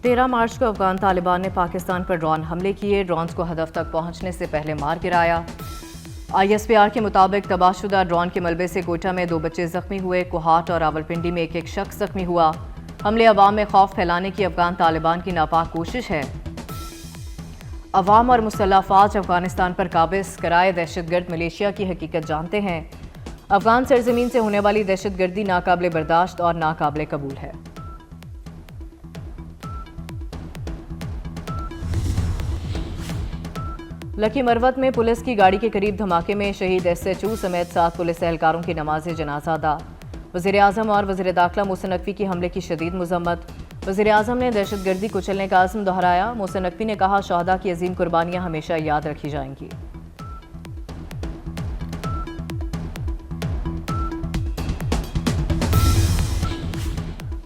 13 मार्च को अफगान तालिबान ने पाकिस्तान पर ड्रोन हमले किए। ड्रोन्स को हदफ तक पहुंचने से पहले मार गिराया। ISPR के मुताबिक तबाहशुदा ड्रोन के मलबे से कोयटा में 2 बच्चे जख्मी हुए। कोहाट और रावलपिंडी में एक शख्स जख्मी हुआ। हमले अवाम में खौफ फैलाने की अफगान तालिबान की नापाक कोशिश है। अवाम और मुसल्लह फ़ौज अफगानिस्तान पर काबिज कराए दहशतगर्द मलेशिया की हकीकत जानते हैं। अफगान सरजमीन से होने वाली दहशतगर्दी नाकाबिले बर्दाश्त और नाकाबिले कबूल है। लकी मरवत में पुलिस की गाड़ी के करीब धमाके में शहीद SHO समेत 7 पुलिस एहलकारों की नमाज जनाजा अदा। वज़ीर आज़म और वज़ीर दाखिला मोहसिन नकवी की हमले की शदीद मज़म्मत। वज़ीर आज़म ने दहशतगर्दी कुचलने का आज़म दोहराया। मोहसिन नकवी ने कहा, शहदा की अजीम कुर्बानियाँ हमेशा याद रखी जाएंगी।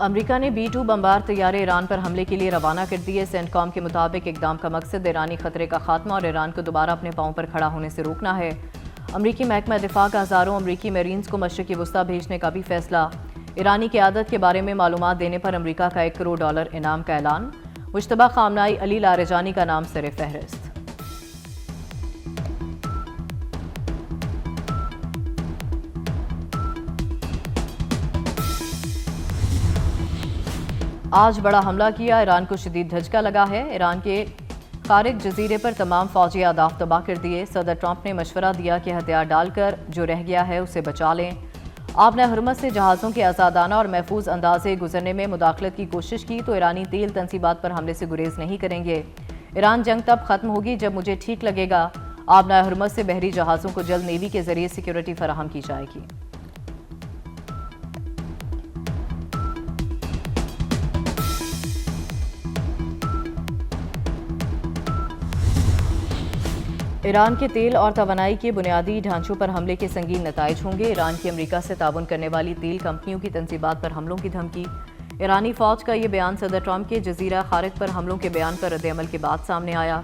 अमरीका ने B-2 बमबार तैयारे ईरान पर हमले के लिए रवाना कर दिए। सेंटकॉम के मुताबिक इकदाम का मकसद ईरानी खतरे का खात्मा और ईरान को दोबारा अपने पांव पर खड़ा होने से रोकना है। अमरीकी महकमा दिफा का हज़ारों अमरीकी मरीन्स को मशरिक़ी वुस्ता भेजने का भी फैसला। ईरानी क़यादत के बारे में मालूमात देने पर अमरीका का $1 करोड़ इनाम का ऐलान। मुश्तबा खामनाई अली लारेजानी का नाम सरे फहरिस्त। आज बड़ा हमला किया, ईरान को शदीद धचका लगा है। ईरान के खारिज जजीरे पर तमाम फौजी अहदाफ तबाह कर दिए। सदर ट्रंप ने मशवरा दिया कि हथियार डालकर जो रह गया है उसे बचा लें। आपने हुर्मत से जहाज़ों के आज़ादाना और महफूज अंदाजे गुजरने में मुदाखलत की कोशिश की तो ईरानी तेल तंसीबात पर हमले से गुरेज नहीं करेंगे। ईरान जंग तब खत्म होगी जब मुझे ठीक लगेगा। आपने हुर्मत से बहरी जहाज़ों को जल्द नेवी के जरिए सिक्योरिटी फराहम की जाएगी। ईरान के तेल और तवानाई के बुनियादी ढांचों पर हमले के संगीन नताइज होंगे। ईरान की अमरीका से ताउन करने वाली तेल कंपनियों की तंसीबात पर हमलों की धमकी। ईरानी फौज का ये बयान सदर ट्रंप के जजीरा खारिज पर हमलों के बयान पर रद्द-ए-अमल के बाद सामने आया।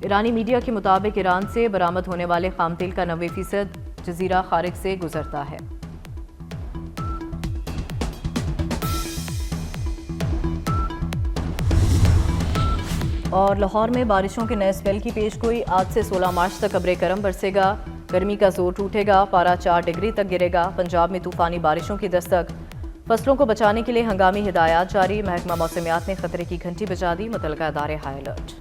ईरानी मीडिया के मुताबिक ईरान से बरामद होने वाले खाम तेल का 90% जजीरा खारिज से गुजरता है। और लाहौर में बारिशों के नए स्पेल की पेशगोई। आज से 16 मार्च तक अब्रे करम बरसेगा। गर्मी का जोर टूटेगा, पारा 4 डिग्री तक गिरेगा। पंजाब में तूफानी बारिशों की दस्तक। फसलों को बचाने के लिए हंगामी हिदायत जारी। महकमा मौसमियात ने खतरे की घंटी बजा दी। मुतलका इदारे हाई अलर्ट।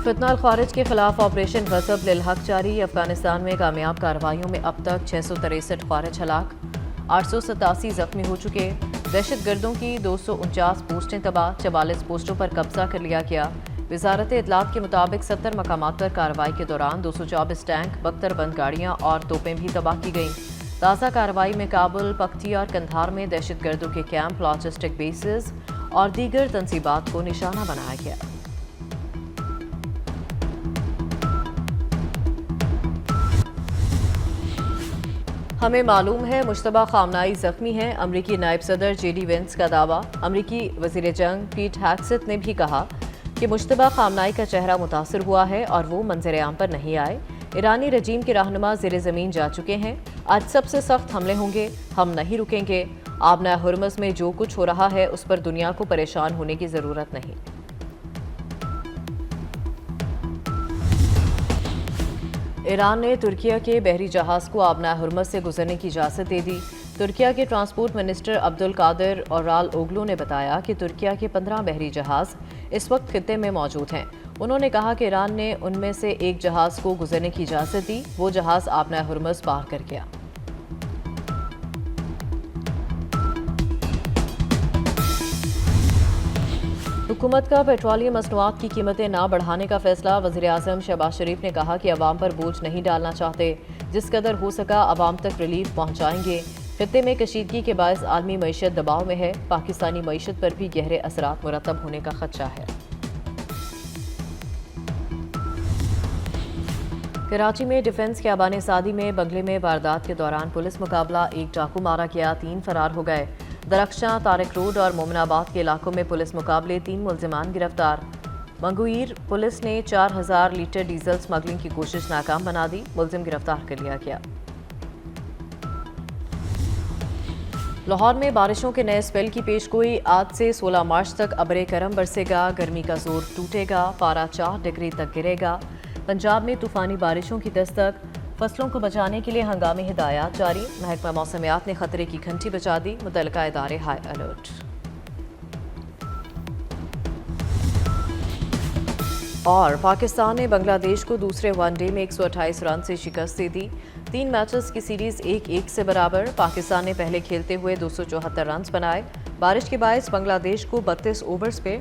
फितना अल खारिज के खिलाफ ऑपरेशन गज़ब लिल हक जारी। अफगानिस्तान में कामयाब कार्रवाइयों में अब तक 663 खारिज हलाक, 887 जख्मी हो चुके। दहशतगर्दों की 249 पोस्टें तबाह, 44 पोस्टों पर कब्जा कर लिया गया। वजारत इत्तलात के मुताबिक 70 मकामात पर कार्रवाई के दौरान 224 टैंक, 72 बंद गाड़ियाँ और तोपें भी तबाह की गईं। ताज़ा कार्रवाई में काबुल, पख्तिया और कंधार में दहशतगर्दों के कैंप, लॉजिस्टिक बेसिस और दीगर तंसीबात को निशाना बनाया गया। हमें मालूम है मुश्तबा खामनाई जख्मी हैं। अमरीकी नायब सदर JD वेंस का दावा। अमरीकी वज़ीर जंग पीट हेग्सेथ ने भी कहा कि मुश्तबा खामनाई का चेहरा मुतासर हुआ है और वो मंजर आम पर नहीं आए। ईरानी रजीम के रहनुमा ज़ेरे ज़मीन जा चुके हैं। आज सबसे सख्त हमले होंगे, हम नहीं रुकेंगे। आबना हुर्मस में जो कुछ हो रहा है उस पर दुनिया को परेशान होने की ज़रूरत नहीं। ईरान ने तुर्किया के बहरी जहाज़ को आबना हुर्मस से गुजरने की इजाज़त दे दी। तुर्किया के ट्रांसपोर्ट मिनिस्टर अब्दुल कादिर और ओगलू ने बताया कि तुर्किया के 15 बहरी जहाज़ इस वक्त खित्ते में मौजूद हैं। उन्होंने कहा कि ईरान ने उनमें से एक जहाज़ को गुजरने की इजाज़त दी। वो जहाज़ आबना हुर्मस पार कर गया। हुकूमत का पेट्रोलियम मसनूआत की कीमतें ना बढ़ाने का फैसला। वज़ीर आज़म शहबाज शरीफ ने कहा कि अवाम पर बोझ नहीं डालना चाहते, जिस कदर हो सका अवाम तक रिलीफ पहुँचाएंगे। खित्ते में कशीदगी के बायस आलमी मईशत दबाव में है। पाकिस्तानी मईशत पर भी गहरे असरात मुरतब होने का खदशा है। कराची में डिफेंस के आबाने सादी में बंगले में वारदात के दौरान पुलिस मुकाबला, एक डाकू मारा गया, 3 फरार हो गए। दरख्शां, तारिक रोड और मोमिनाबाद के इलाकों में पुलिस मुकाबले, 3 मुलजिमान गिरफ्तार। मंगुईर पुलिस ने 4000 लीटर डीजल स्मगलिंग की कोशिश नाकाम बना दी। मुलजिम गिरफ्तार कर लिया गया। लाहौर में बारिशों के नए स्पेल की पेशगोई। आज से 16 मार्च तक अबरे करम बरसेगा, गर्मी का जोर टूटेगा, पारा 4 डिग्री तक गिरेगा। पंजाब में तूफानी बारिशों की दस्तक, फसलों को बचाने के लिए हंगामी हिदायत जारी। महकमा मौसमियात ने खतरे की घंटी बजा दी, मुतल्लिका इदारे हाई अलर्ट। और पाकिस्तान ने बांग्लादेश को दूसरे वनडे में 128 रन से शिकस्त दे दी। 3 मैचेस की सीरीज 1-1 से बराबर। पाकिस्तान ने पहले खेलते हुए 274 रन बनाए। बारिश के बायस बांग्लादेश को 32 ओवर्स पे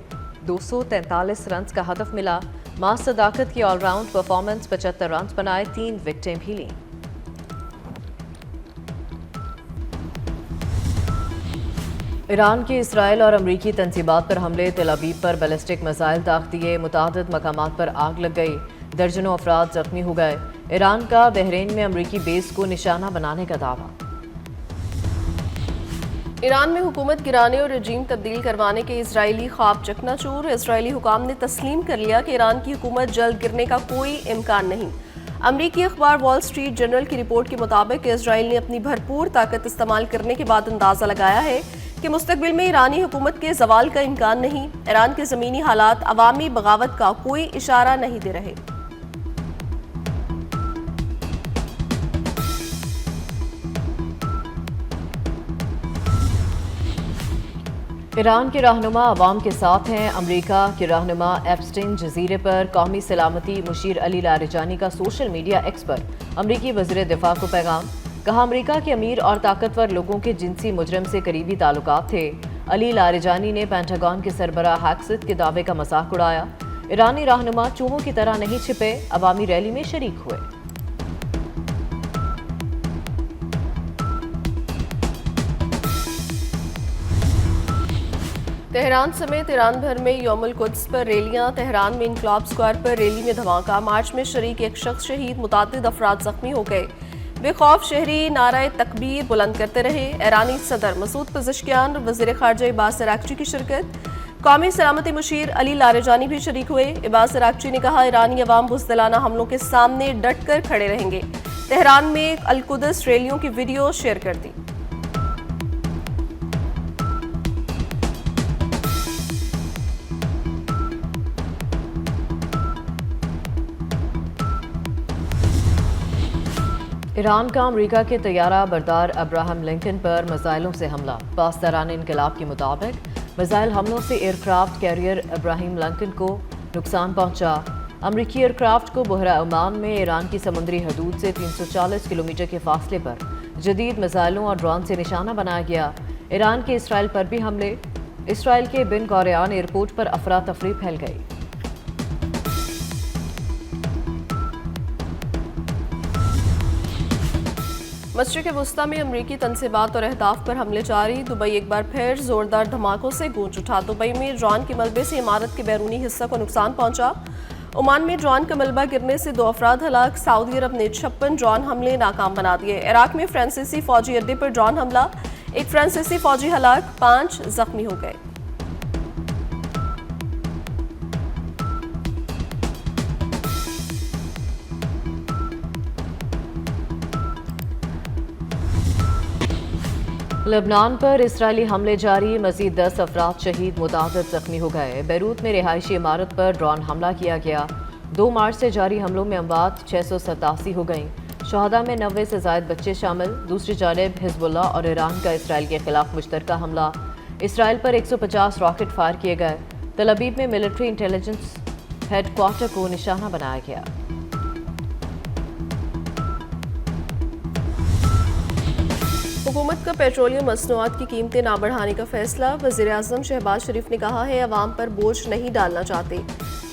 243 रन का हदफ मिला। मास सदाकत की ऑलराउंड परफॉर्मेंस, 75 रन बनाए, 3 विकेटें भी लीं। ईरान के इसराइल और अमरीकी तंजीबात पर हमले, तेल अवीव पर बैलिस्टिक मिसाइल दाग दिए, मुतादिद मकामात पर आग लग गई, दर्जनों अफराद जख्मी हो गए। ईरान का बहरीन में अमरीकी बेस को निशाना बनाने का दावा। ईरान में हुकूमत गिराने और रजीम तब्दील करवाने के इजरायली ख्वाब चकनाचूर। इजरायली हुकाम ने तस्लीम कर लिया कि ईरान की हुकूमत जल्द गिरने का कोई इम्कान नहीं। अमरीकी अखबार वॉल स्ट्रीट जर्नल की रिपोर्ट के मुताबिक इजराइल ने अपनी भरपूर ताकत इस्तेमाल करने के बाद अंदाजा लगाया है कि मुस्तकबिल में ईरानी हुकूमत के जवाल का इम्कान नहीं। ईरान के ज़मीनी हालात अवामी बगावत का कोई इशारा नहीं दे रहे। ईरान के रहनुमा अवाम के साथ हैं। अमरीका के रहनुमा एप्स्टीन जजीरे पर कौमी सलामती मुशीर अली लारिजानी का सोशल मीडिया एक्स पर अमरीकी वज़ीर दिफा को पैगाम। कहा, अमरीका के अमीर और ताकतवर लोगों के जिनसी मुजरम से करीबी ताल्लुकात थे। अली लारिजानी ने पेंटागन के सरबराह हैक्सित के दावे का मजाक उड़ाया। ईरानी रहनुमा चूहों की तरह नहीं छिपे, अवामी रैली में शरीक हुए। तेहरान समेत ईरान भर में यौमुल कुद्स पर रैलियां। तेहरान में इनकलाब स्क्वायर पर रैली में धमाका, मार्च में शरीक एक शख्स शहीद, मुतादिद अफराद जख्मी हो गए। बेखौफ शहरी नाराए तकबीर बुलंद करते रहे। ईरानी सदर मसूद पज़ेश्कियान और वज़ीर ख़ारजा अब्बास अराग़ची की शिरकत। कौमी सलामती मुशीर अली लारिजानी भी शरीक हुए। अब्बास अराग़ची ने कहा, ईरानी अवाम बुज़दिलाना हमलों के सामने डट कर खड़े रहेंगे। तेहरान में अल-कुद्स रैलियों की वीडियो शेयर कर दी। ईरान का अमरीका के तैयारा बरदार अब्राहम लिंकन पर मिसाइलों से हमला। पासदारान इनकलाब के मुताबिक मिसाइल हमलों से एयरक्राफ्ट कैरियर अब्राहम लिंकन को नुकसान पहुंचा। अमरीकी एयरक्राफ्ट को बहरा ओमान में ईरान की समुद्री हदूद से 340 किलोमीटर के फासले पर जदीद मिसाइलों और ड्रोन से निशाना बनाया गया। ईरान के इसराइल पर भी हमले। इसराइल के बिन गौरियान एयरपोर्ट पर अफरा तफरी फैल गई। मशरिक़ वस्ता में अमरीकी तनसीबात और अहदाफ पर हमले जारी। दुबई एक बार फिर जोरदार धमाकों से गूंज उठा। दुबई में ड्रोन के मलबे से इमारत के बैरूनी हिस्सा को नुकसान पहुंचा। ओमान में ड्रोन का मलबा गिरने से 2 अफराद हलाक। सऊदी अरब ने 56 ड्रोन हमले नाकाम बना दिए। इराक में फ्रांसीसी फौजी अड्डे पर ड्रोन हमला, एक फ्रांसीसी फौजी हलाक, 5 जख्मी हो गए। लेबनान पर इसराइली हमले जारी, मजीद 10 अफराद शहीद, मुतादिद जख्मी हो गए। बैरूत में रिहायशी इमारत पर ड्रोन हमला किया गया। 2 मार्च से जारी हमलों में अमवात 687 हो गईं। शहदा में 90 से ज़ायद बच्चे शामिल। दूसरी जानिब हिजबुल्लाह और ईरान का इसराइल के खिलाफ मुश्तरका हमला। इसराइल पर 150 रॉकेट फायर किए गए। तेल अवीव में मिलिट्री इंटेलिजेंस हेडक्वार्टर को निशाना बनाया गया। हुकूमत का पेट्रोलियम मसनूआत की कीमतें ना बढ़ाने का फैसला। वज़ीर आज़म शहबाज शरीफ ने कहा है, अवाम पर बोझ नहीं डालना चाहते,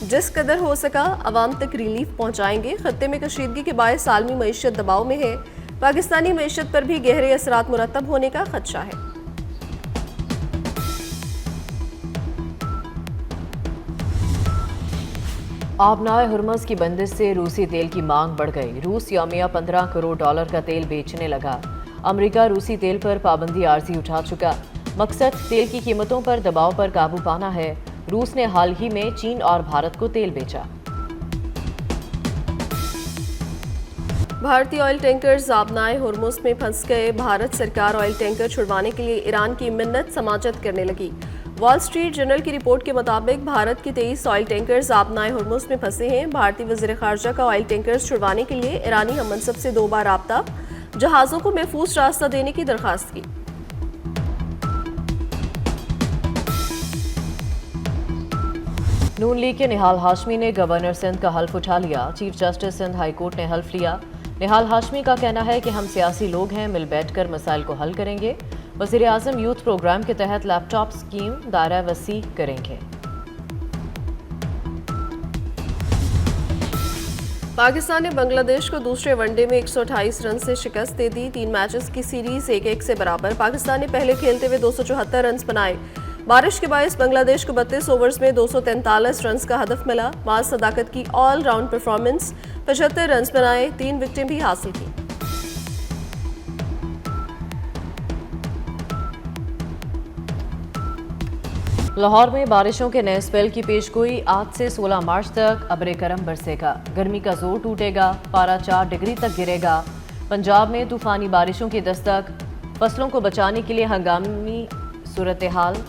जिस कदर हो सका अवाम तक रिलीफ पहुँचाएंगे। खत्ते में कशीदगी के बायस आलमी मईशत दबाव में है। पाकिस्तानी मईशत पर भी गहरे असरात मुरतब होने का खदशा है। आबनाए हुर्मुज़ की बंदिश से रूसी तेल की मांग बढ़ गई। रूस यौमिया 15 करोड़ डॉलर का तेल बेचने लगा। अमेरिका रूसी तेल पर पाबंदी आर्जी उठा चुका। मकसद तेल की कीमतों पर दबाव पर काबू पाना है। रूस ने हाल ही में चीन और भारत को तेल बेचा। भारतीय ऑयल टैंकर जाबनाए हुर्मुज़ में फंस गए। भारत सरकार ऑयल टैंकर छुड़वाने के लिए ईरान की मिन्नत समाजत करने लगी। वॉल स्ट्रीट जर्नल की रिपोर्ट के मुताबिक भारत के 23 ऑयल टैंकर जाबनाए हुर्मुज़ में फंसे हैं। भारतीय वज़ीर ख़ारजा का ऑयल टैंकर छुड़वाने के लिए ईरानी हममनसब से 2 बार राब्ता, जहाज़ों को महफूज रास्ता देने की दरख्वास्त की। नून लीग के निहाल हाशमी ने गवर्नर सिंध का हल्फ उठा लिया। Chief justice Sindh high court ने हल्फ लिया। निहाल हाशमी का कहना है कि हम सियासी लोग हैं, मिल बैठकर मसाइल को हल करेंगे। वज़ीर आज़म यूथ प्रोग्राम के तहत लैपटॉप स्कीम दायरा वसी करेंगे। पाकिस्तान ने बांग्लादेश को दूसरे वनडे में 128 रन से शिकस्त दे दी। 3 मैचेस की सीरीज 1-1 से बराबर। पाकिस्तान ने पहले खेलते हुए 274 रन बनाए। बारिश के बायस बांग्लादेश को 32 ओवर्स में 243 रन का हदफ मिला। माज सदाकत की ऑल राउंड परफॉर्मेंस, 75 रन बनाए, 3 विकेटें भी हासिल की। लाहौर में बारिशों के नए स्पेल की पेशगोई। आज से 16 मार्च तक अब्र करम बरसेगा। गर्मी का जोर टूटेगा, पारा 4 डिग्री तक गिरेगा। पंजाब में तूफानी बारिशों की दस्तक। फसलों को बचाने के लिए हंगामी सूरत हाल।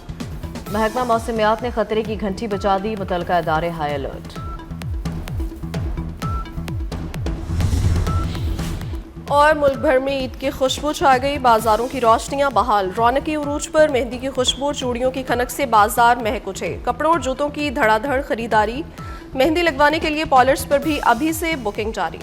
महकमा मौसमियात ने खतरे की घंटी बजा दी। मुतलका इदारे हाई अलर्ट। और मुल्क भर में ईद की खुशबू छा गई। बाजारों की रोशनियां बहाल। रौनकी उरूज पर मेहंदी की खुशबू, चूड़ियों की खनक से बाजार महक उठे। कपड़ों और जूतों की धड़ाधड़ खरीदारी। मेहंदी लगवाने के लिए पार्लर्स पर भी अभी से बुकिंग जारी।